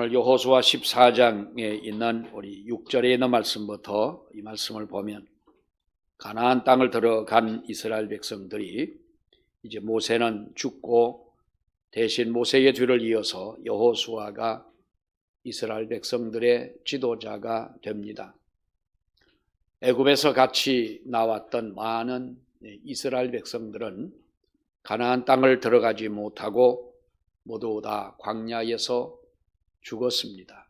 오늘 여호수아 14장에 있는 우리 6절에 있는 말씀부터 이 말씀을 보면 가나안 땅을 들어간 이스라엘 백성들이 이제 모세는 죽고 대신 모세의 뒤를 이어서 여호수아가 이스라엘 백성들의 지도자가 됩니다. 애굽에서 같이 나왔던 많은 이스라엘 백성들은 가나안 땅을 들어가지 못하고 모두 다 광야에서 죽었습니다.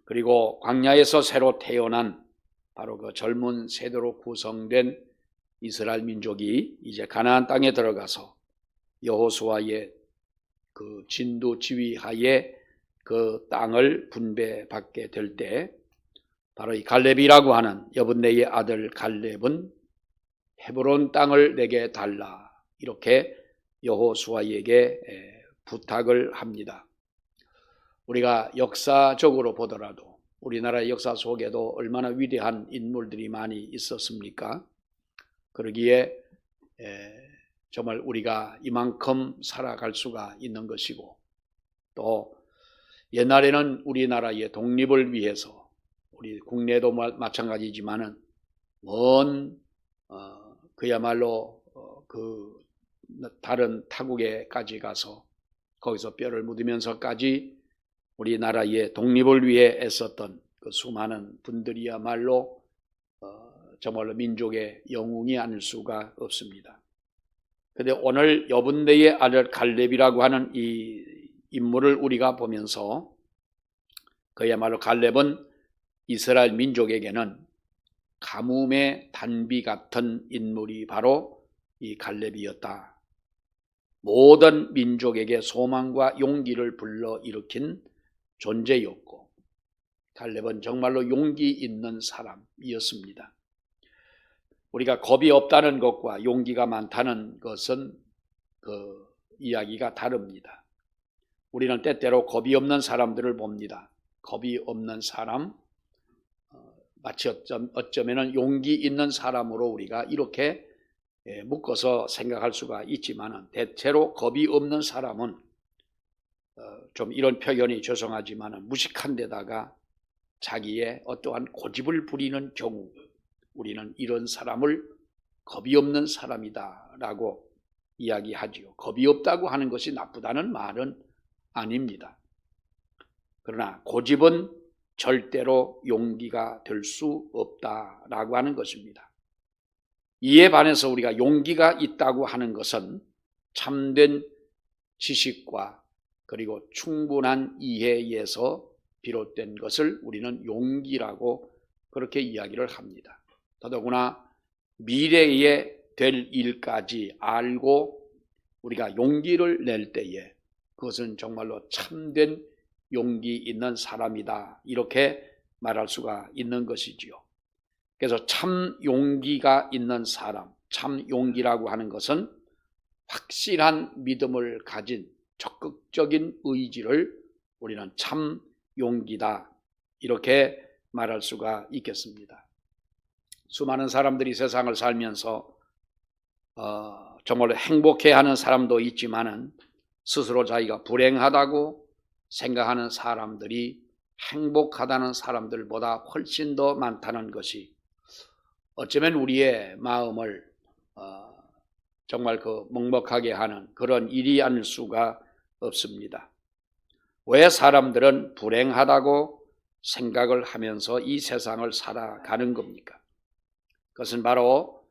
그리고 광야에서 새로 태어난 바로 그 젊은 세대로 구성된 이스라엘 민족이 이제 가나안 땅에 들어가서 여호수아의 그 진두 지휘하에 그 땅을 분배받게 될 때 바로 이 갈렙이라고 하는 여분네의 아들 갈렙은 헤브론 땅을 내게 달라 이렇게 여호수아에게 부탁을 합니다. 우리가 역사적으로 보더라도 우리나라의 역사 속에도 얼마나 위대한 인물들이 많이 있었습니까? 그러기에 정말 우리가 이만큼 살아갈 수가 있는 것이고 또 옛날에는 우리나라의 독립을 위해서 우리 국내도 마찬가지지만은 먼 그야말로 그 다른 타국에까지 가서 거기서 뼈를 묻으면서까지 우리나라의 독립을 위해 애썼던 그 수많은 분들이야말로 정말로 민족의 영웅이 아닐 수가 없습니다. 그런데 오늘 여분네의 아들 갈렙이라고 하는 이 인물을 우리가 보면서 그야말로 갈렙은 이스라엘 민족에게는 가뭄의 단비 같은 인물이 바로 이 갈렙이었다. 모든 민족에게 소망과 용기를 불러일으킨 존재였고 갈렙은 정말로 용기 있는 사람이었습니다. 우리가 겁이 없다는 것과 용기가 많다는 것은 그 이야기가 다릅니다. 우리는 때때로 겁이 없는 사람들을 봅니다. 겁이 없는 사람, 마치 어쩌면 용기 있는 사람으로 우리가 이렇게 묶어서 생각할 수가 있지만 대체로 겁이 없는 사람은 좀 이런 표현이 죄송하지만 무식한 데다가 자기의 어떠한 고집을 부리는 경우 우리는 이런 사람을 겁이 없는 사람이다 라고 이야기하지요. 겁이 없다고 하는 것이 나쁘다는 말은 아닙니다. 그러나 고집은 절대로 용기가 될 수 없다라고 하는 것입니다. 이에 반해서 우리가 용기가 있다고 하는 것은 참된 지식과 그리고 충분한 이해에서 비롯된 것을 우리는 용기라고 그렇게 이야기를 합니다. 더더구나 미래에 될 일까지 알고 우리가 용기를 낼 때에 그것은 정말로 참된 용기 있는 사람이다 이렇게 말할 수가 있는 것이지요. 그래서 참 용기가 있는 사람, 참 용기라고 하는 것은 확실한 믿음을 가진 적극적인 의지를 우리는 참 용기다 이렇게 말할 수가 있겠습니다. 수많은 사람들이 세상을 살면서 정말로 행복해하는 사람도 있지만은 스스로 자기가 불행하다고 생각하는 사람들이 행복하다는 사람들보다 훨씬 더 많다는 것이 어쩌면 우리의 마음을 정말 그 먹먹하게 하는 그런 일이 아닐 수가 없습니다. 왜 사람들은 불행하다고 생각을 하면서 이 세상을 살아가는 겁니까? 그것은 바로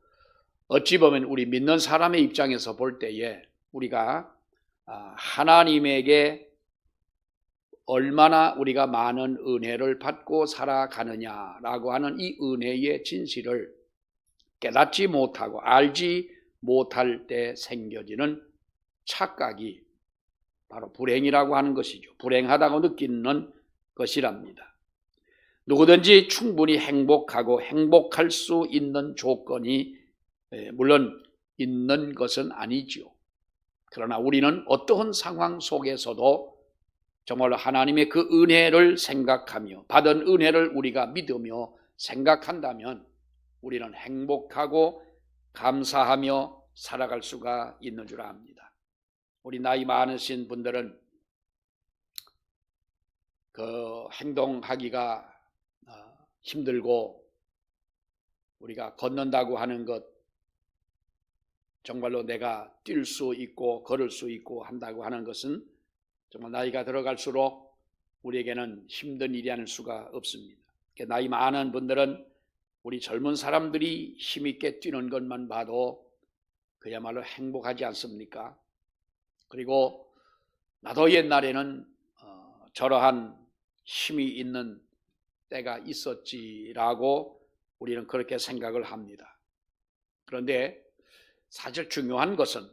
어찌 보면 우리 믿는 사람의 입장에서 볼 때에 우리가 하나님에게 얼마나 우리가 많은 은혜를 받고 살아가느냐라고 하는 이 은혜의 진실을 깨닫지 못하고 알지 못할 때 생겨지는 착각이 바로 불행이라고 하는 것이죠. 불행하다고 느끼는 것이랍니다. 누구든지 충분히 행복하고 행복할 수 있는 조건이 물론 있는 것은 아니지요. 그러나 우리는 어떠한 상황 속에서도 정말로 하나님의 그 은혜를 생각하며 받은 은혜를 우리가 믿으며 생각한다면 우리는 행복하고 감사하며 살아갈 수가 있는 줄 압니다. 우리 나이 많으신 분들은 행동하기가 힘들고 우리가 걷는다고 하는 것, 정말로 내가 뛸 수 있고 걸을 수 있고 한다고 하는 것은 정말 나이가 들어갈수록 우리에게는 힘든 일이 아닐 수가 없습니다. 나이 많은 분들은 우리 젊은 사람들이 힘있게 뛰는 것만 봐도 그야말로 행복하지 않습니까? 그리고 나도 옛날에는 저러한 힘이 있는 때가 있었지라고 우리는 그렇게 생각을 합니다. 그런데 사실 중요한 것은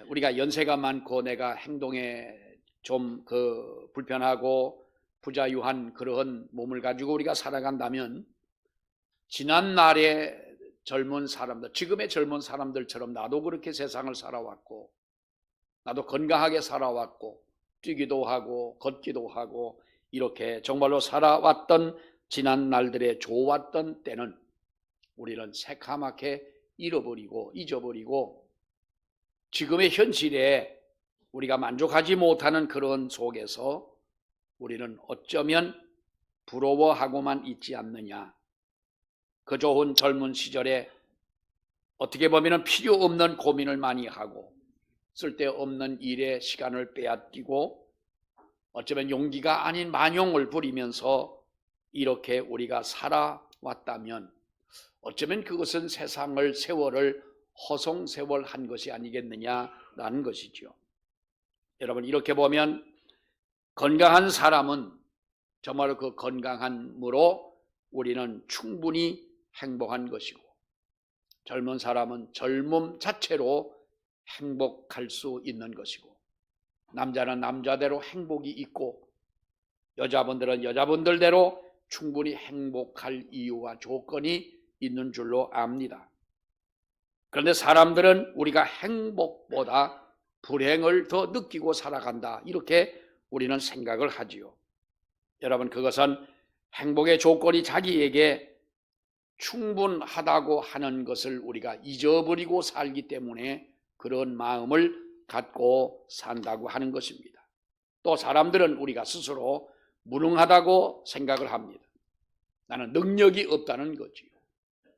우리가 연세가 많고 내가 행동에 좀 불편하고 부자유한 그러한 몸을 가지고 우리가 살아간다면 지난날의 젊은 사람들, 지금의 젊은 사람들처럼 나도 그렇게 세상을 살아왔고 나도 건강하게 살아왔고 뛰기도 하고 걷기도 하고 이렇게 정말로 살아왔던 지난 날들의 좋았던 때는 우리는 새카맣게 잃어버리고 잊어버리고 지금의 현실에 우리가 만족하지 못하는 그런 속에서 우리는 어쩌면 부러워하고만 있지 않느냐. 그 좋은 젊은 시절에 어떻게 보면 필요 없는 고민을 많이 하고 쓸데없는 일에 시간을 빼앗기고 어쩌면 용기가 아닌 만용을 부리면서 이렇게 우리가 살아왔다면 어쩌면 그것은 세월을 허송세월한 것이 아니겠느냐라는 것이죠. 여러분, 이렇게 보면 건강한 사람은 정말 그 건강함으로 우리는 충분히 행복한 것이고 젊은 사람은 젊음 자체로 행복할 수 있는 것이고 남자는 남자대로 행복이 있고 여자분들은 여자분들대로 충분히 행복할 이유와 조건이 있는 줄로 압니다. 그런데 사람들은 우리가 행복보다 불행을 더 느끼고 살아간다 이렇게 우리는 생각을 하지요. 여러분, 그것은 행복의 조건이 자기에게 충분하다고 하는 것을 우리가 잊어버리고 살기 때문에 그런 마음을 갖고 산다고 하는 것입니다. 또 사람들은 우리가 스스로 무능하다고 생각을 합니다. 나는 능력이 없다는 거지요.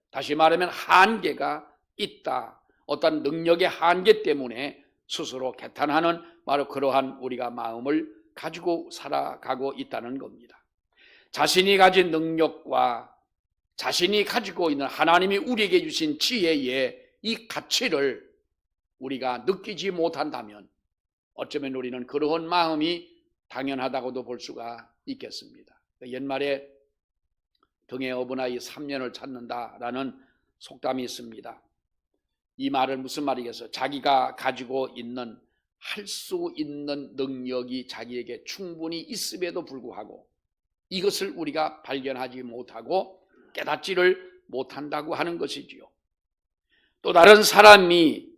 다시 말하면 한계가 있다. 어떤 능력의 한계 때문에 스스로 개탄하는 바로 그러한 우리가 마음을 가지고 살아가고 있다는 겁니다. 자신이 가진 능력과 자신이 가지고 있는 하나님이 우리에게 주신 지혜의 이 가치를 우리가 느끼지 못한다면 어쩌면 우리는 그러한 마음이 당연하다고도 볼 수가 있겠습니다. 옛말에 등에 업은 아이 3년을 찾는다라는 속담이 있습니다. 이 말은 무슨 말이겠어요? 자기가 가지고 있는 할 수 있는 능력이 자기에게 충분히 있음에도 불구하고 이것을 우리가 발견하지 못하고 깨닫지를 못한다고 하는 것이지요. 또 다른 사람이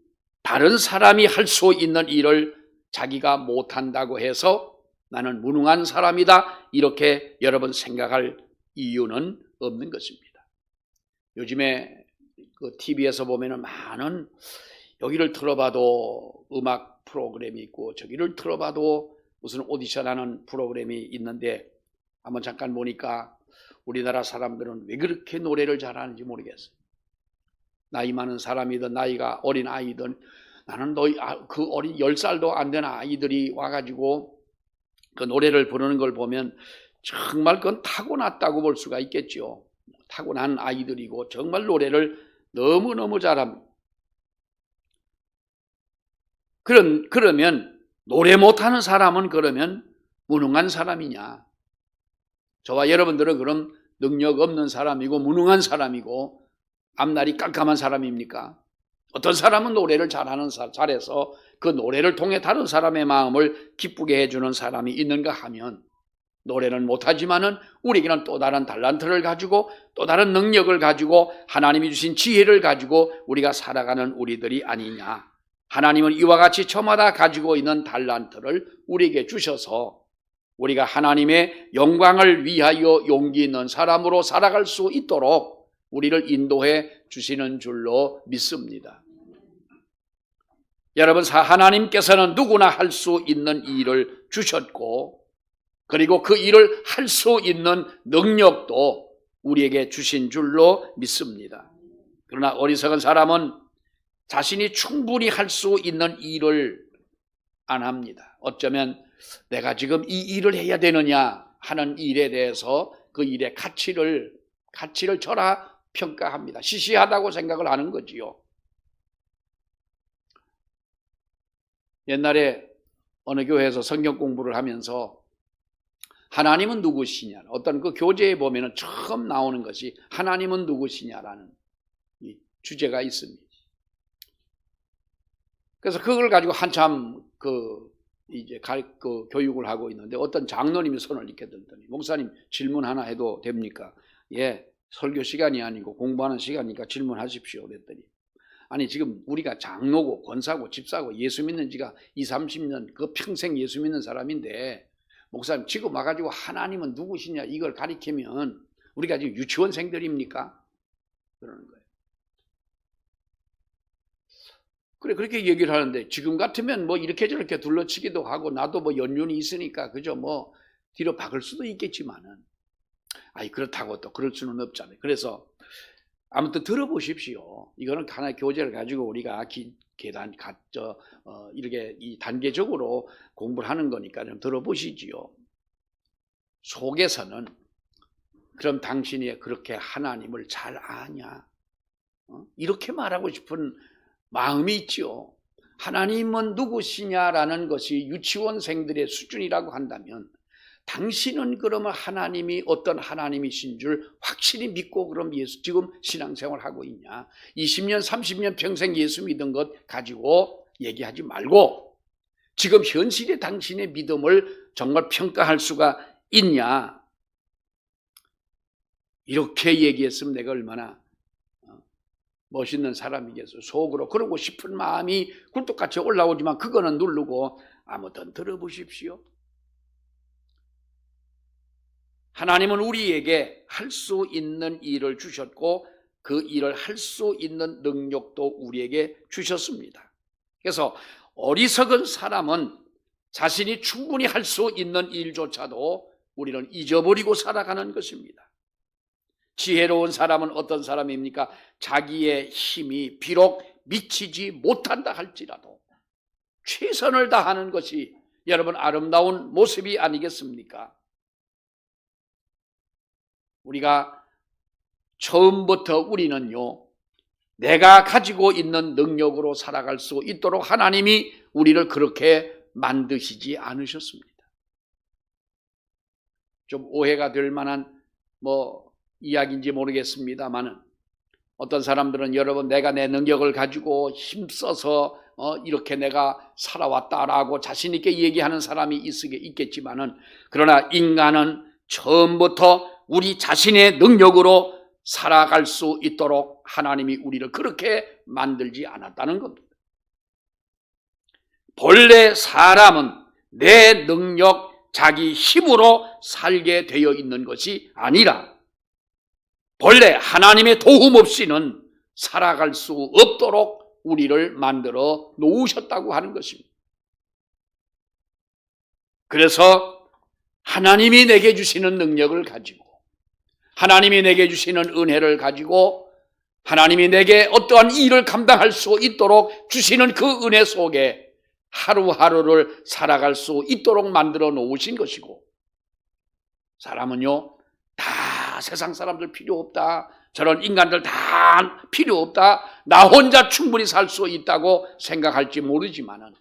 할 수 있는 일을 자기가 못한다고 해서 나는 무능한 사람이다 이렇게 여러분 생각할 이유는 없는 것입니다. 요즘에 그 TV에서 보면은 많은 여기를 들어봐도 음악 프로그램이 있고 저기를 들어봐도 무슨 오디션하는 프로그램이 있는데 한번 잠깐 보니까 우리나라 사람들은 왜 그렇게 노래를 잘하는지 모르겠어요. 나이 많은 사람이든 나이가 어린 아이든 나는 그 어린 10살도 안 된 아이들이 와가지고 그 노래를 부르는 걸 보면 정말 그건 타고났다고 볼 수가 있겠죠. 타고난 아이들이고 정말 노래를 너무너무 잘합니다. 그러면 노래 못하는 사람은 그러면 무능한 사람이냐? 저와 여러분들은 그럼 능력 없는 사람이고 무능한 사람이고 앞날이 깜깜한 사람입니까? 어떤 사람은 노래를 잘해서 그 노래를 통해 다른 사람의 마음을 기쁘게 해주는 사람이 있는가 하면 노래는 못하지만은 우리에게는 또 다른 달란트를 가지고 또 다른 능력을 가지고 하나님이 주신 지혜를 가지고 우리가 살아가는 우리들이 아니냐. 하나님은 이와 같이 저마다 가지고 있는 달란트를 우리에게 주셔서 우리가 하나님의 영광을 위하여 용기 있는 사람으로 살아갈 수 있도록 우리를 인도해 주시는 줄로 믿습니다. 여러분, 하나님께서는 누구나 할 수 있는 일을 주셨고 그리고 그 일을 할 수 있는 능력도 우리에게 주신 줄로 믿습니다. 그러나 어리석은 사람은 자신이 충분히 할 수 있는 일을 안 합니다. 어쩌면 내가 지금 이 일을 해야 되느냐 하는 일에 대해서 그 일의 가치를 절하평가합니다. 시시하다고 생각을 하는 거지요. 옛날에 어느 교회에서 성경 공부를 하면서 하나님은 누구시냐, 어떤 그 교재에 보면은 처음 나오는 것이 하나님은 누구시냐라는 이 주제가 있습니다. 그래서 그걸 가지고 한참 이제 교육을 하고 있는데 어떤 장로님이 손을 이렇게 들더니, 목사님 질문 하나 해도 됩니까? 예, 설교 시간이 아니고 공부하는 시간이니까 질문하십시오. 그랬더니, 아니 지금 우리가 장로고 권사고 집사고 예수 믿는 지가 20, 30년 그 평생 예수 믿는 사람인데, 목사님 지금 와가지고 하나님은 누구시냐 이걸 가리키면 우리가 지금 유치원생들입니까? 그러는 거예요. 그래, 그렇게 얘기를 하는데, 지금 같으면 뭐 이렇게 저렇게 둘러치기도 하고, 나도 뭐 연륜이 있으니까 그저 뭐 뒤로 박을 수도 있겠지만은, 아니 그렇다고 또 그럴 수는 없잖아요. 그래서 아무튼 들어보십시오. 이거는 하나의 교재를 가지고 우리가 이렇게 이 단계적으로 공부를 하는 거니까 좀 들어보시지요. 속에서는 그럼 당신이 그렇게 하나님을 잘 아냐? 이렇게 말하고 싶은 마음이 있지요. 하나님은 누구시냐라는 것이 유치원생들의 수준이라고 한다면, 당신은 그러면 하나님이 어떤 하나님이신 줄 확실히 믿고 그럼 지금 신앙생활 하고 있냐? 20년, 30년 평생 예수 믿은 것 가지고 얘기하지 말고, 지금 현실의 당신의 믿음을 정말 평가할 수가 있냐? 이렇게 얘기했으면 내가 얼마나 멋있는 사람이겠어. 속으로 그러고 싶은 마음이 굴뚝같이 올라오지만 그거는 누르고 아무튼 들어보십시오. 하나님은 우리에게 할 수 있는 일을 주셨고 그 일을 할 수 있는 능력도 우리에게 주셨습니다. 그래서 어리석은 사람은 자신이 충분히 할 수 있는 일조차도 우리는 잊어버리고 살아가는 것입니다. 지혜로운 사람은 어떤 사람입니까? 자기의 힘이 비록 미치지 못한다 할지라도 최선을 다하는 것이 여러분 아름다운 모습이 아니겠습니까? 우리가 처음부터 우리는요, 내가 가지고 있는 능력으로 살아갈 수 있도록 하나님이 우리를 그렇게 만드시지 않으셨습니다. 좀 오해가 될 만한 이야기인지 모르겠습니다만은, 어떤 사람들은 여러분 내가 내 능력을 가지고 힘써서 이렇게 내가 살아왔다라고 자신 있게 얘기하는 사람이 있겠지만은, 그러나 인간은 처음부터 우리 자신의 능력으로 살아갈 수 있도록 하나님이 우리를 그렇게 만들지 않았다는 겁니다. 본래 사람은 내 능력, 자기 힘으로 살게 되어 있는 것이 아니라 본래 하나님의 도움 없이는 살아갈 수 없도록 우리를 만들어 놓으셨다고 하는 것입니다. 그래서 하나님이 내게 주시는 능력을 가지고, 하나님이 내게 주시는 은혜를 가지고, 하나님이 내게 어떠한 일을 감당할 수 있도록 주시는 그 은혜 속에 하루하루를 살아갈 수 있도록 만들어 놓으신 것이고, 사람은요, 다 세상 사람들 필요 없다, 저런 인간들 다 필요 없다, 나 혼자 충분히 살 수 있다고 생각할지 모르지만은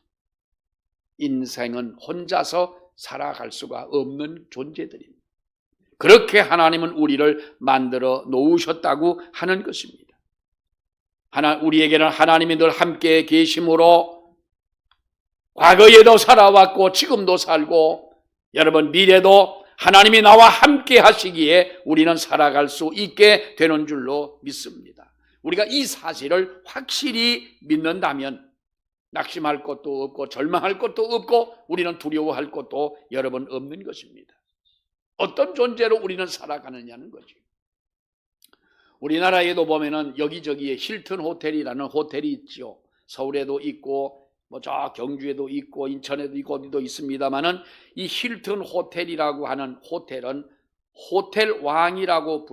인생은 혼자서 살아갈 수가 없는 존재들입니다. 그렇게 하나님은 우리를 만들어 놓으셨다고 하는 것입니다. 우리에게는 하나님이 늘 함께 계심으로 과거에도 살아왔고 지금도 살고 여러분 미래도 하나님이 나와 함께 하시기에 우리는 살아갈 수 있게 되는 줄로 믿습니다. 우리가 이 사실을 확실히 믿는다면 낙심할 것도 없고 절망할 것도 없고 우리는 두려워할 것도 여러분 없는 것입니다. 어떤 존재로 우리는 살아가느냐는 거죠. 우리나라에도 보면은 여기저기에 힐튼 호텔이라는 호텔이 있죠. 서울에도 있고 뭐 저 경주에도 있고 인천에도 있고 어디도 있습니다만은 이 힐튼 호텔이라고 하는 호텔은 호텔 왕이라고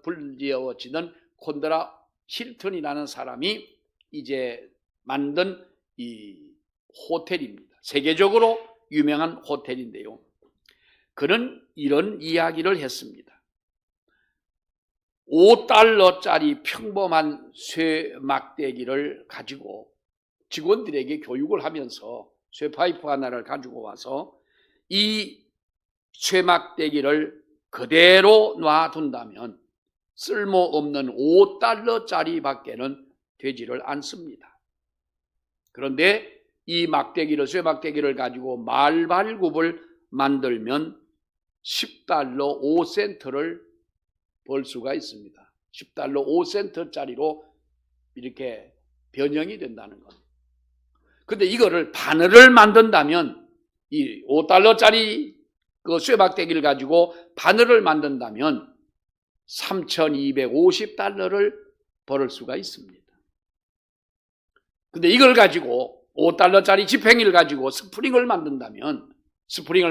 불리워지던 콘드라 힐튼이라는 사람이 이제 만든 이 호텔입니다. 세계적으로 유명한 호텔인데요. 그는 이런 이야기를 했습니다. 5달러짜리 평범한 쇠 막대기를 가지고 직원들에게 교육을 하면서 쇠파이프 하나를 가지고 와서 이 쇠막대기를 그대로 놔둔다면 쓸모없는 5달러짜리 밖에는 되지를 않습니다. 그런데 이 쇠막대기를 가지고 말발굽을 만들면 10달러 5센트를 벌 수가 있습니다. 10달러 5센트짜리로 이렇게 변형이 된다는 겁니다. 근데 이거를 바늘을 만든다면 이 5달러짜리 그 쇠막대기를 가지고 바늘을 만든다면 3,250달러를 벌을 수가 있습니다. 근데 이걸 가지고 5달러짜리 지팽이를 가지고 스프링을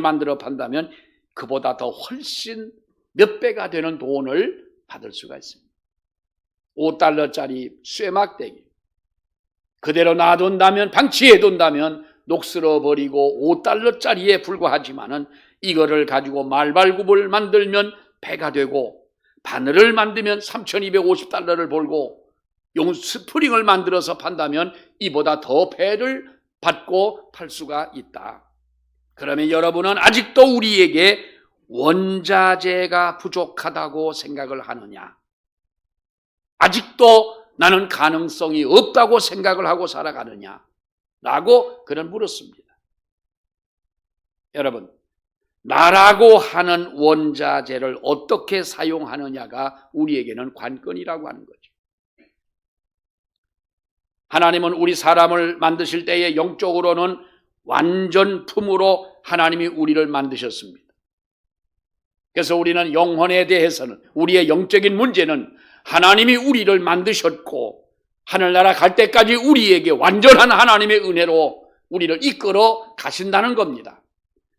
만들어 판다면 그보다 더 훨씬 몇 배가 되는 돈을 받을 수가 있습니다. 5달러짜리 쇠막대기 그대로 놔둔다면, 방치해둔다면 녹슬어 버리고 5달러짜리에 불과하지만은 이거를 가지고 말발굽을 만들면 배가 되고, 바늘을 만들면 3,250달러를 벌고, 용 스프링을 만들어서 판다면 이보다 더 배를 받고 팔 수가 있다. 그러면 여러분은 아직도 우리에게 원자재가 부족하다고 생각을 하느냐? 아직도 나는 가능성이 없다고 생각을 하고 살아가느냐? 라고 그는 물었습니다. 여러분, 나라고 하는 원자재를 어떻게 사용하느냐가 우리에게는 관건이라고 하는 거죠. 하나님은 우리 사람을 만드실 때에 영적으로는 완전품으로 하나님이 우리를 만드셨습니다. 그래서 우리는 영혼에 대해서는, 우리의 영적인 문제는 하나님이 우리를 만드셨고 하늘나라 갈 때까지 우리에게 완전한 하나님의 은혜로 우리를 이끌어 가신다는 겁니다.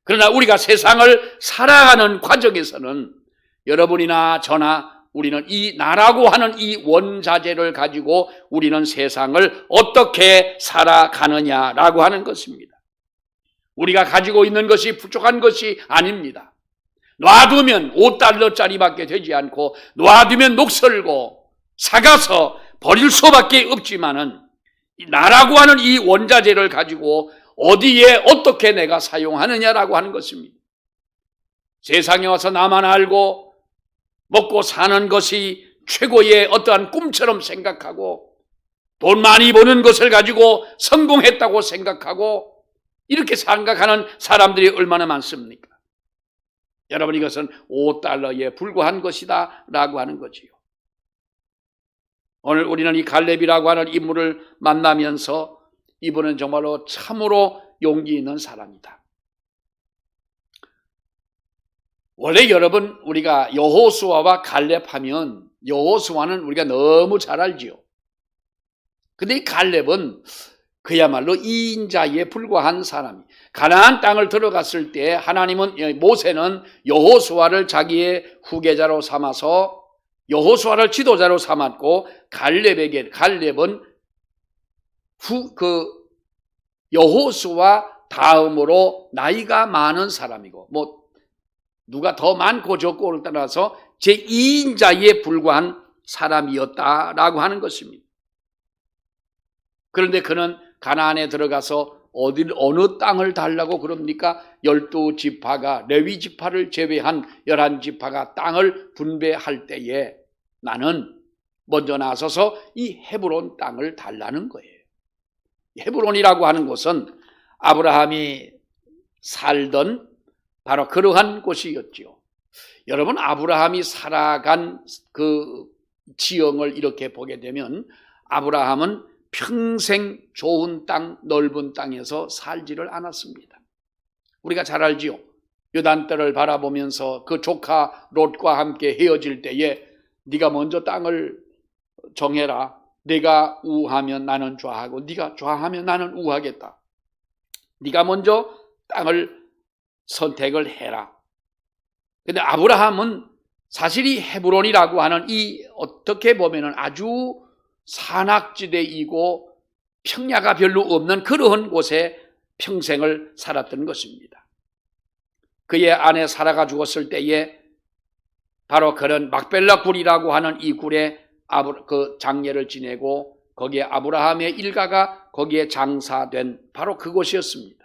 그러나 우리가 세상을 살아가는 과정에서는 여러분이나 저나 우리는 이 나라고 하는 이 원자재를 가지고 우리는 세상을 어떻게 살아가느냐라고 하는 것입니다. 우리가 가지고 있는 것이 부족한 것이 아닙니다. 놔두면 5달러짜리밖에 되지 않고 놔두면 녹슬고 삭아서 버릴 수밖에 없지만은 나라고 하는 이 원자재를 가지고 어디에 어떻게 내가 사용하느냐라고 하는 것입니다. 세상에 와서 나만 알고 먹고 사는 것이 최고의 어떠한 꿈처럼 생각하고 돈 많이 버는 것을 가지고 성공했다고 생각하고 이렇게 생각하는 사람들이 얼마나 많습니까? 여러분, 이것은 5달러에 불과한 것이다 라고 하는 거지요. 오늘 우리는 이 갈렙이라고 하는 인물을 만나면서 이분은 정말로 참으로 용기 있는 사람이다. 원래 여러분, 우리가 여호수아와 갈렙 하면 여호수아는 우리가 너무 잘 알지요. 근데 이 갈렙은 그야말로 2인자에 불과한 사람이, 가나안 땅을 들어갔을 때 하나님은, 모세는 여호수아를 자기의 후계자로 삼아서 여호수아를 지도자로 삼았고, 갈렙은 여호수아 다음으로 나이가 많은 사람이고, 뭐 누가 더 많고 적고를 따라서 제2인자에 불과한 사람이었다라고 하는 것입니다. 그런데 그는 가나안에 들어가서 어느 땅을 달라고 그럽니까? 12지파가 레위 지파를 제외한 11지파가 땅을 분배할 때에 나는 먼저 나서서 이 헤브론 땅을 달라는 거예요. 헤브론이라고 하는 곳은 아브라함이 살던 바로 그러한 곳이었죠. 여러분, 아브라함이 살아간 그 지형을 이렇게 보게 되면 아브라함은 평생 좋은 땅, 넓은 땅에서 살지를 않았습니다. 우리가 잘 알지요. 요단ter을 바라보면서 그 조카 롯과 함께 헤어질 때에 네가 먼저 땅을 정해라. 네가 우하면 나는 좌하고 네가 좌하면 나는 우하겠다. 네가 먼저 땅을 선택을 해라. 근데 아브라함은 사실 이 헤브론이라고 하는 이 어떻게 보면은 아주 산악지대이고 평야가 별로 없는 그러한 곳에 평생을 살았던 것입니다. 그의 아내 사라가 죽었을 때에 바로 그런 막벨라 굴이라고 하는 이 굴에 그 장례를 지내고 거기에 아브라함의 일가가 거기에 장사된 바로 그곳이었습니다.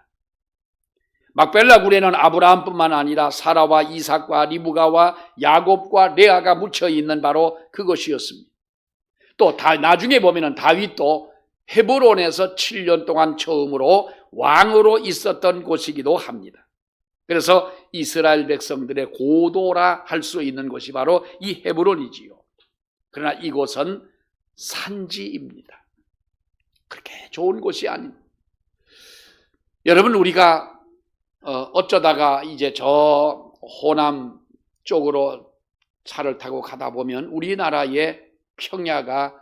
막벨라 굴에는 아브라함뿐만 아니라 사라와 이삭과 리브가와 야곱과 레아가 묻혀 있는 바로 그것이었습니다. 또 나중에 보면은 다윗도 헤브론에서 7년 동안 처음으로 왕으로 있었던 곳이기도 합니다. 그래서 이스라엘 백성들의 고도라 할 수 있는 곳이 바로 이 헤브론이지요. 그러나 이곳은 산지입니다. 그렇게 좋은 곳이 아닙니다. 여러분, 우리가 어쩌다가 이제 저 호남 쪽으로 차를 타고 가다 보면 우리나라의 평야가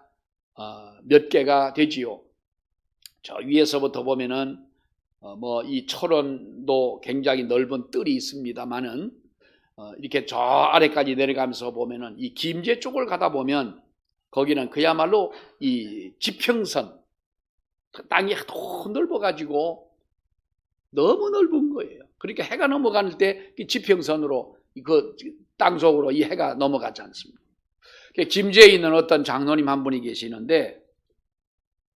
몇 개가 되지요. 저 위에서부터 보면은 이 철원도 굉장히 넓은 뜰이 있습니다만은 이렇게 저 아래까지 내려가면서 보면은 이 김제 쪽을 가다 보면 거기는 그야말로 이 지평선, 땅이 하도 넓어가지고 너무 넓은 거예요. 그러니까 해가 넘어갈 때 지평선으로 그 땅속으로 이 해가 넘어가지 않습니다. 김제에 있는 어떤 장로님 한 분이 계시는데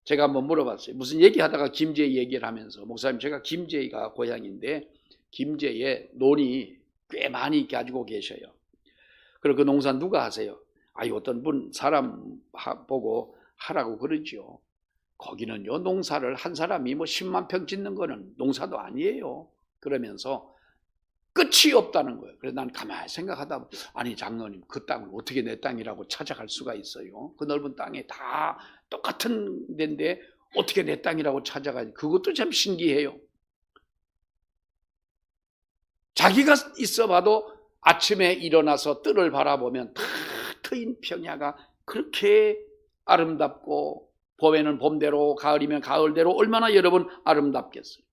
제가 한번 물어봤어요. 무슨 얘기하다가 김제 얘기를 하면서 목사님, 제가 김제가 고향인데 김제에 논이 꽤 많이 가지고 계셔요. 그리고 그 농사 누가 하세요? 어떤 분 사람 보고 하라고 그러죠. 거기는요, 농사를 한 사람이 10만 평 짓는 거는 농사도 아니에요. 그러면서 끝이 없다는 거예요. 그래서 난 가만히 생각하다 아니 장로님, 그 땅을 어떻게 내 땅이라고 찾아갈 수가 있어요? 그 넓은 땅에 다 똑같은 데인데 어떻게 내 땅이라고 찾아가지? 그것도 참 신기해요. 자기가 있어봐도 아침에 일어나서 뜰을 바라보면 다 트인 평야가 그렇게 아름답고 봄에는 봄대로 가을이면 가을대로 얼마나 여러분 아름답겠어요.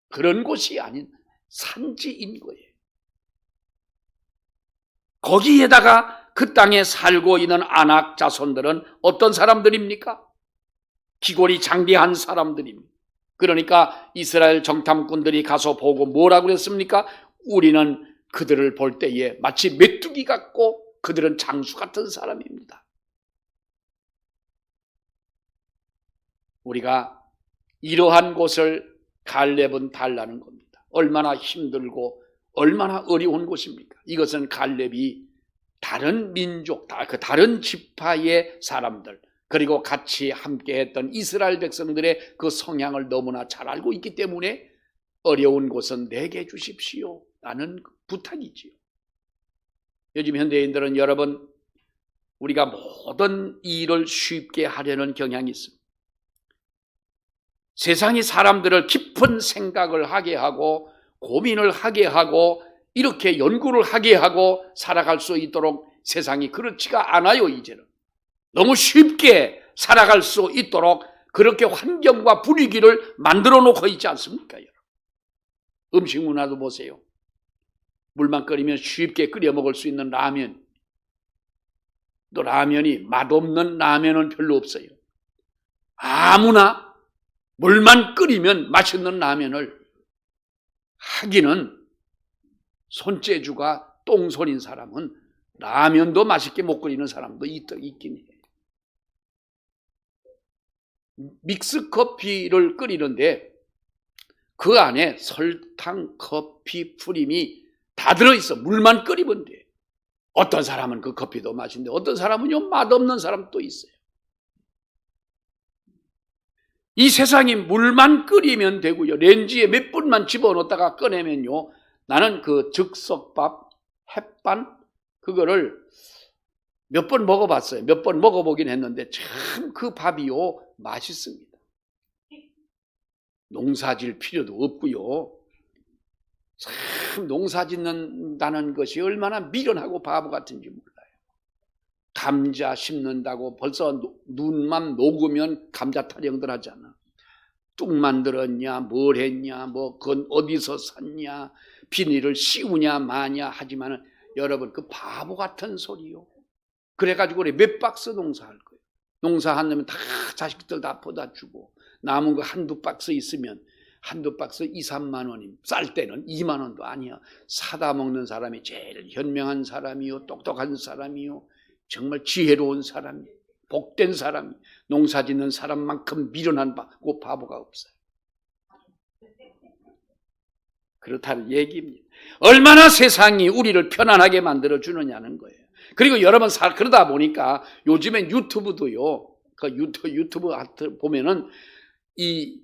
그런 곳이 아닌 산지인 거예요. 거기에다가 그 땅에 살고 있는 아낙 자손들은 어떤 사람들입니까? 기골이 장대한 사람들입니다. 그러니까 이스라엘 정탐꾼들이 가서 보고 뭐라고 그랬습니까? 우리는 그들을 볼 때에 마치 메뚜기 같고 그들은 장수 같은 사람입니다. 우리가 이러한 곳을 갈렙은 달라는 겁니다. 얼마나 힘들고 얼마나 어려운 곳입니까? 이것은 갈렙이 다른 민족, 다른 지파의 사람들, 그리고 같이 함께했던 이스라엘 백성들의 그 성향을 너무나 잘 알고 있기 때문에 어려운 곳은 내게 주십시오 라는 부탁이지요. 요즘 현대인들은 여러분, 우리가 모든 일을 쉽게 하려는 경향이 있습니다. 세상이 사람들을 깊은 생각을 하게 하고 고민을 하게 하고 이렇게 연구를 하게 하고 살아갈 수 있도록 세상이 그렇지가 않아요. 이제는 너무 쉽게 살아갈 수 있도록 그렇게 환경과 분위기를 만들어 놓고 있지 않습니까? 여러분, 음식 문화도 보세요. 물만 끓이면 쉽게 끓여 먹을 수 있는 라면, 또 라면이 맛없는 라면은 별로 없어요. 아무나 물만 끓이면 맛있는 라면을 하기는 손재주가 똥손인 사람은 라면도 맛있게 못 끓이는 사람도 있긴 해요. 믹스커피를 끓이는데 그 안에 설탕, 커피, 프림이 다 들어있어. 물만 끓이면 돼. 어떤 사람은 그 커피도 맛있는데 어떤 사람은요 맛없는 사람도 있어요. 이 세상이 물만 끓이면 되고요. 렌지에 몇 분만 집어넣었다가 꺼내면요. 나는 그 즉석밥, 햇반 그거를 몇 번 먹어봤어요. 몇 번 먹어보긴 했는데 참 그 밥이요 맛있습니다. 농사질 필요도 없고요. 참 농사 짓는다는 것이 얼마나 미련하고 바보 같은지 몰라요. 감자 심는다고 벌써 눈만 녹으면 감자 타령들 하잖아. 뚝 만들었냐, 뭘 했냐, 뭐 그건 어디서 샀냐, 비닐을 씌우냐 마냐 하지만은 여러분 그 바보 같은 소리요. 그래가지고 우리 몇 박스 농사할 거예요. 농사 한 놈은 다 자식들 다 퍼다 주고 남은 거 한두 박스 있으면 한두 박스 2, 3만 원이 쌀 때는 2만 원도 아니야. 사다 먹는 사람이 제일 현명한 사람이요, 똑똑한 사람이요, 정말 지혜로운 사람이, 복된 사람이, 농사 짓는 사람만큼 미련한 바보가 없어요. 그렇다는 얘기입니다. 얼마나 세상이 우리를 편안하게 만들어 주느냐는 거예요. 그리고 여러분 그러다 보니까 요즘엔 유튜브도요. 그 유튜브 보면은 이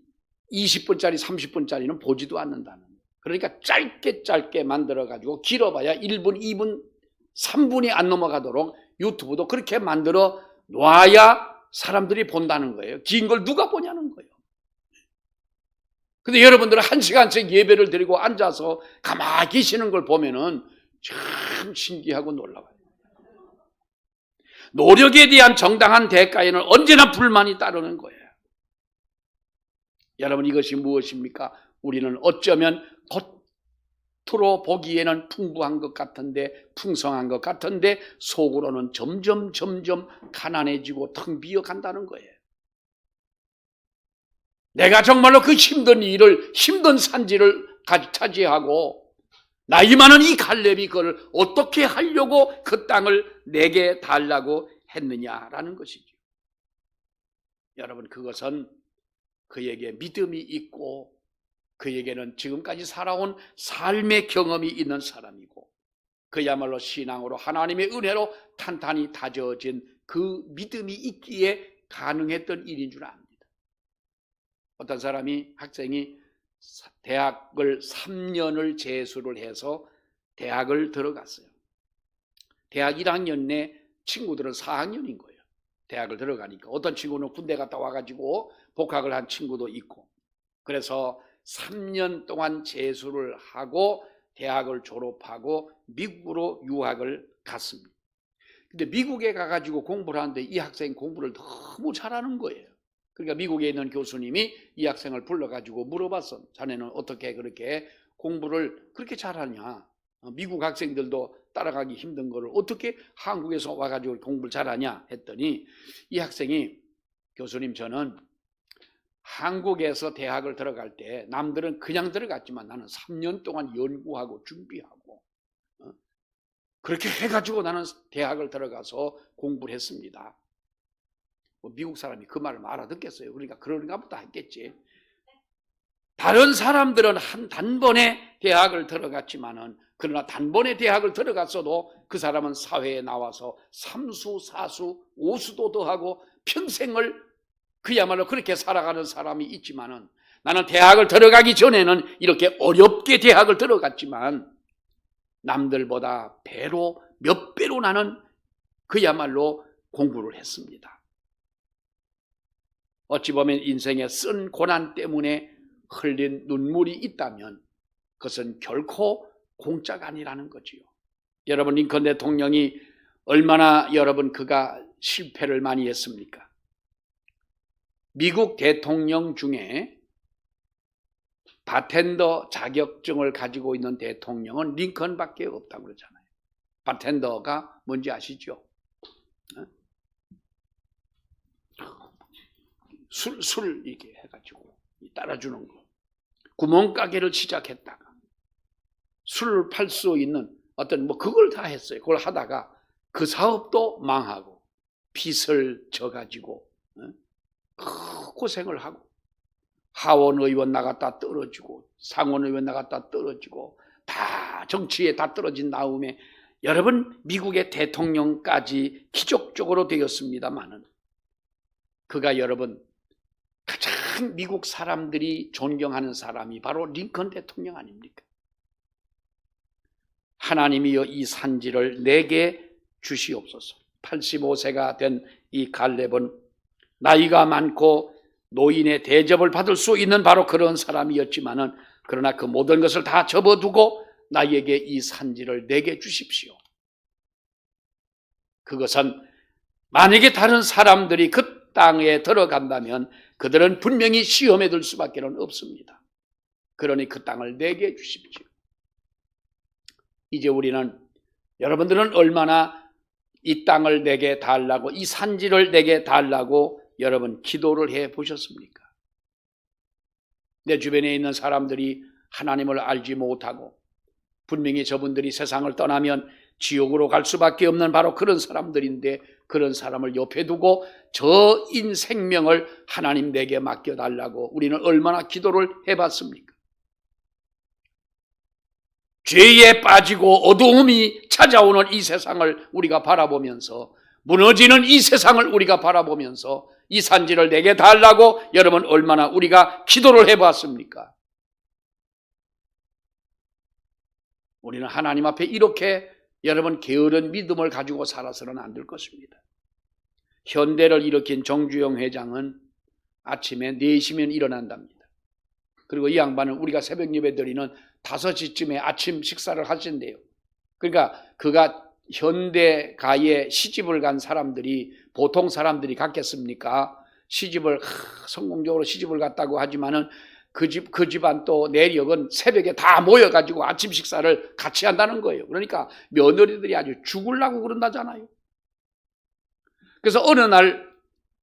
20분짜리 30분짜리는 보지도 않는다는 거예요. 그러니까 짧게 만들어 가지고 길어봐야 1분, 2분, 3분이 안 넘어가도록 유튜브도 그렇게 만들어 놔야 사람들이 본다는 거예요. 긴 걸 누가 보냐는 거예요. 근데 여러분들은 1시간씩 예배를 드리고 앉아서 가만히 계시는 걸 보면은 참 신기하고 놀라워요. 노력에 대한 정당한 대가에는 언제나 불만이 따르는 거예요. 여러분 이것이 무엇입니까? 우리는 어쩌면 겉으로 보기에는 풍부한 것 같은데, 풍성한 것 같은데 속으로는 점점 가난해지고 텅 비어간다는 거예요. 내가 정말로 그 힘든 산지를 차지하고 나이 많은 이 갈렙이 그걸 어떻게 하려고 그 땅을 내게 달라고 했느냐라는 것이죠. 여러분 그것은 그에게 믿음이 있고 그에게는 지금까지 살아온 삶의 경험이 있는 사람이고 그야말로 신앙으로 하나님의 은혜로 탄탄히 다져진 그 믿음이 있기에 가능했던 일인 줄 압니다. 어떤 학생이 대학을 3년을 재수를 해서 대학을 들어갔어요. 대학 1학년 내 친구들은 4학년인 거예요. 대학을 들어가니까 어떤 친구는 군대 갔다 와가지고 복학을 한 친구도 있고, 그래서 3년 동안 재수를 하고 대학을 졸업하고 미국으로 유학을 갔습니다. 근데 미국에 가가지고 공부를 하는데 이 학생 공부를 너무 잘하는 거예요. 그러니까 미국에 있는 교수님이 이 학생을 불러가지고 물어봤어. 자네는 어떻게 그렇게 공부를 그렇게 잘하냐? 미국 학생들도 따라가기 힘든 거를 어떻게 한국에서 와가지고 공부를 잘하냐 했더니 이 학생이, 교수님 저는 한국에서 대학을 들어갈 때 남들은 그냥 들어갔지만 나는 3년 동안 연구하고 준비하고 그렇게 해가지고 나는 대학을 들어가서 공부를 했습니다. 미국 사람이 그 말을 알아듣겠어요? 그러니까 그런가 보다 했겠지. 다른 사람들은 단번에 대학을 들어갔지만은, 그러나 단번에 대학을 들어갔어도 그 사람은 사회에 나와서 삼수, 사수, 오수도 더하고 평생을 그야말로 그렇게 살아가는 사람이 있지만은, 나는 대학을 들어가기 전에는 이렇게 어렵게 대학을 들어갔지만 남들보다 몇 배로 나는 그야말로 공부를 했습니다. 어찌 보면 인생의 쓴 고난 때문에 흘린 눈물이 있다면 그것은 결코 공짜가 아니라는 거지요. 여러분 링컨 대통령이 얼마나 그가 실패를 많이 했습니까? 미국 대통령 중에 바텐더 자격증을 가지고 있는 대통령은 링컨밖에 없다고 그러잖아요. 바텐더가 뭔지 아시죠? 술 이렇게 해가지고 따라주는 거. 구멍가게를 시작했다가 술을 팔 수 있는 어떤 그걸 다 했어요. 그걸 하다가 그 사업도 망하고 빚을 져가지고 고생을 하고 하원 의원 나갔다 떨어지고 상원 의원 나갔다 떨어지고 다 정치에 다 떨어진 다음에 여러분 미국의 대통령까지 기적적으로 되었습니다만은 그가 여러분 가장 미국 사람들이 존경하는 사람이 바로 링컨 대통령 아닙니까? 하나님이여 이 산지를 내게 주시옵소서. 85세가 된 이 갈렙은 나이가 많고 노인의 대접을 받을 수 있는 바로 그런 사람이었지만은 그러나 그 모든 것을 다 접어두고 나에게 이 산지를 내게 주십시오. 그것은 만약에 다른 사람들이 그 땅에 들어간다면 그들은 분명히 시험에 들 수밖에 없습니다. 그러니 그 땅을 내게 해주십시오. 이제 우리는, 여러분들은 얼마나 이 땅을 내게 달라고, 이 산지를 내게 달라고 여러분 기도를 해 보셨습니까? 내 주변에 있는 사람들이 하나님을 알지 못하고 분명히 저분들이 세상을 떠나면 지옥으로 갈 수밖에 없는 바로 그런 사람들인데, 그런 사람을 옆에 두고 저 인생명을 하나님 내게 맡겨달라고 우리는 얼마나 기도를 해봤습니까? 죄에 빠지고 어두움이 찾아오는 이 세상을 우리가 바라보면서, 무너지는 이 세상을 우리가 바라보면서 이 산지를 내게 달라고 여러분 얼마나 우리가 기도를 해봤습니까? 우리는 하나님 앞에 이렇게 여러분 게으른 믿음을 가지고 살아서는 안 될 것입니다. 현대를 일으킨 정주영 회장은 아침에 4시면 일어난답니다. 그리고 이 양반은 우리가 새벽 예배 드리는 5시쯤에 아침 식사를 하신대요. 그러니까 그가 현대가에 시집을 간 사람들이 보통 사람들이 갔겠습니까? 시집을 성공적으로 시집을 갔다고 하지만은 그 집안 또 내력은 새벽에 다 모여가지고 아침 식사를 같이 한다는 거예요. 그러니까 며느리들이 아주 죽으려고 그런다잖아요. 그래서 어느 날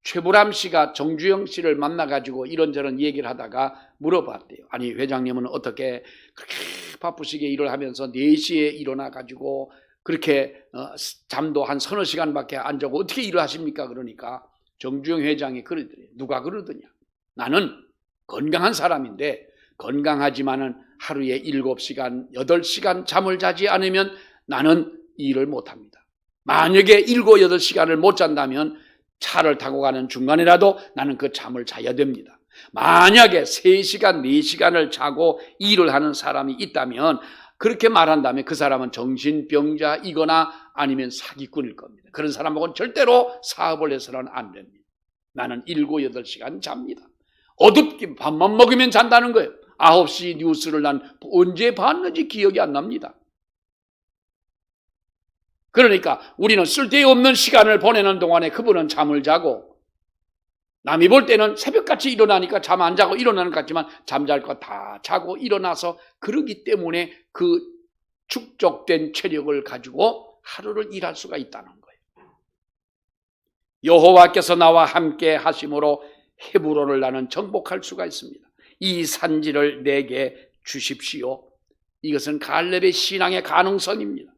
최불암 씨가 정주영 씨를 만나가지고 이런저런 얘기를 하다가 물어봤대요. 아니, 회장님은 어떻게 그렇게 바쁘시게 일을 하면서 4시에 일어나가지고 그렇게 잠도 한 서너 시간밖에 안 자고 어떻게 일을 하십니까? 그러니까 정주영 회장이 그러더래요. 누가 그러더냐? 나는 건강한 사람인데 건강하지만은 하루에 7시간, 8시간 잠을 자지 않으면 나는 일을 못합니다. 만약에 7, 8시간을 못 잔다면 차를 타고 가는 중간이라도 나는 그 잠을 자야 됩니다. 만약에 3시간, 4시간을 자고 일을 하는 사람이 있다면, 그렇게 말한다면 그 사람은 정신병자이거나 아니면 사기꾼일 겁니다. 그런 사람하고는 절대로 사업을 해서는 안 됩니다. 나는 7, 8시간 잡니다. 어둡게 밥만 먹으면 잔다는 거예요. 9시 뉴스를 난 언제 봤는지 기억이 안 납니다. 그러니까 우리는 쓸데없는 시간을 보내는 동안에 그분은 잠을 자고, 남이 볼 때는 새벽같이 일어나니까 잠 안 자고 일어나는 것 같지만 잠잘 거 다 자고 일어나서, 그러기 때문에 그 축적된 체력을 가지고 하루를 일할 수가 있다는 거예요. 여호와께서 나와 함께 하심으로 헤브론을 나는 정복할 수가 있습니다. 이 산지를 내게 주십시오. 이것은 갈렙의 신앙의 가능성입니다.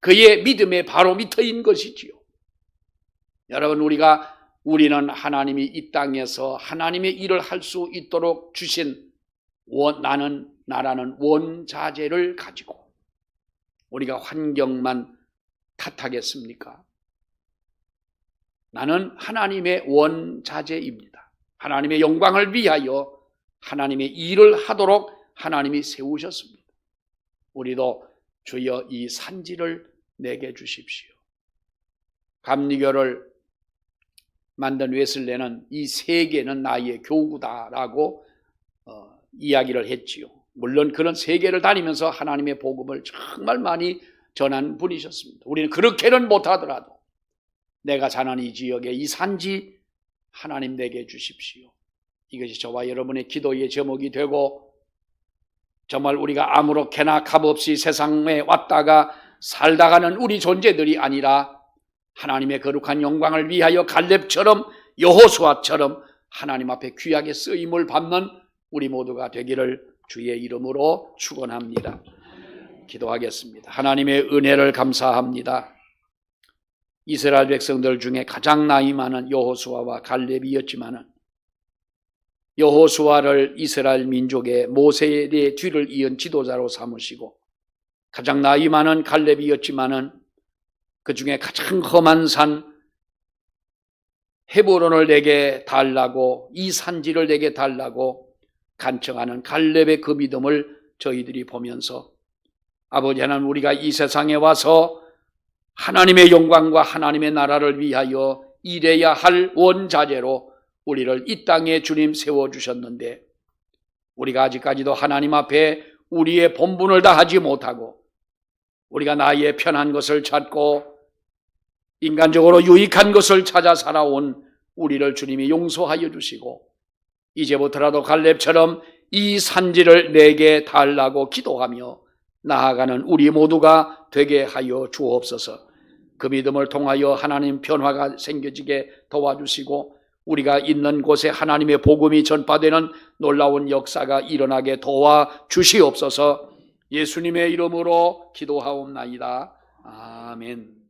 그의 믿음의 바로 밑인 것이지요. 여러분, 우리는 하나님이 이 땅에서 하나님의 일을 할 수 있도록 주신 나라는 원자재를 가지고 우리가 환경만 탓하겠습니까? 나는 하나님의 원자재입니다. 하나님의 영광을 위하여 하나님의 일을 하도록 하나님이 세우셨습니다. 우리도 주여 이 산지를 내게 주십시오. 감리교를 만든 웨슬레는 이 세계는 나의 교구다라고 이야기를 했지요. 물론 그런 세계를 다니면서 하나님의 복음을 정말 많이 전한 분이셨습니다. 우리는 그렇게는 못하더라도 내가 사는 이 지역에 이 산지 하나님 내게 주십시오. 이것이 저와 여러분의 기도의 제목이 되고, 정말 우리가 아무렇게나 값없이 세상에 왔다가 살다가는 우리 존재들이 아니라 하나님의 거룩한 영광을 위하여 갈렙처럼 여호수아처럼 하나님 앞에 귀하게 쓰임을 받는 우리 모두가 되기를 주의 이름으로 축원합니다. 기도하겠습니다. 하나님의 은혜를 감사합니다. 이스라엘 백성들 중에 가장 나이 많은 여호수아와 갈렙이었지만은 여호수아를 이스라엘 민족의 모세의 뒤를 이은 지도자로 삼으시고, 가장 나이 많은 갈렙이었지만은 그 중에 가장 험한 산 헤브론을 내게 달라고, 이 산지를 내게 달라고 간청하는 갈렙의 그 믿음을 저희들이 보면서, 아버지 하나님, 우리가 이 세상에 와서 하나님의 영광과 하나님의 나라를 위하여 일해야 할 원자재로 우리를 이 땅에 주님 세워주셨는데, 우리가 아직까지도 하나님 앞에 우리의 본분을 다하지 못하고 우리가 나의 편한 것을 찾고 인간적으로 유익한 것을 찾아 살아온 우리를 주님이 용서하여 주시고 이제부터라도 갈렙처럼 이 산지를 내게 달라고 기도하며 나아가는 우리 모두가 되게 하여 주옵소서. 그 믿음을 통하여 하나님 변화가 생겨지게 도와주시고 우리가 있는 곳에 하나님의 복음이 전파되는 놀라운 역사가 일어나게 도와주시옵소서. 예수님의 이름으로 기도하옵나이다. 아멘.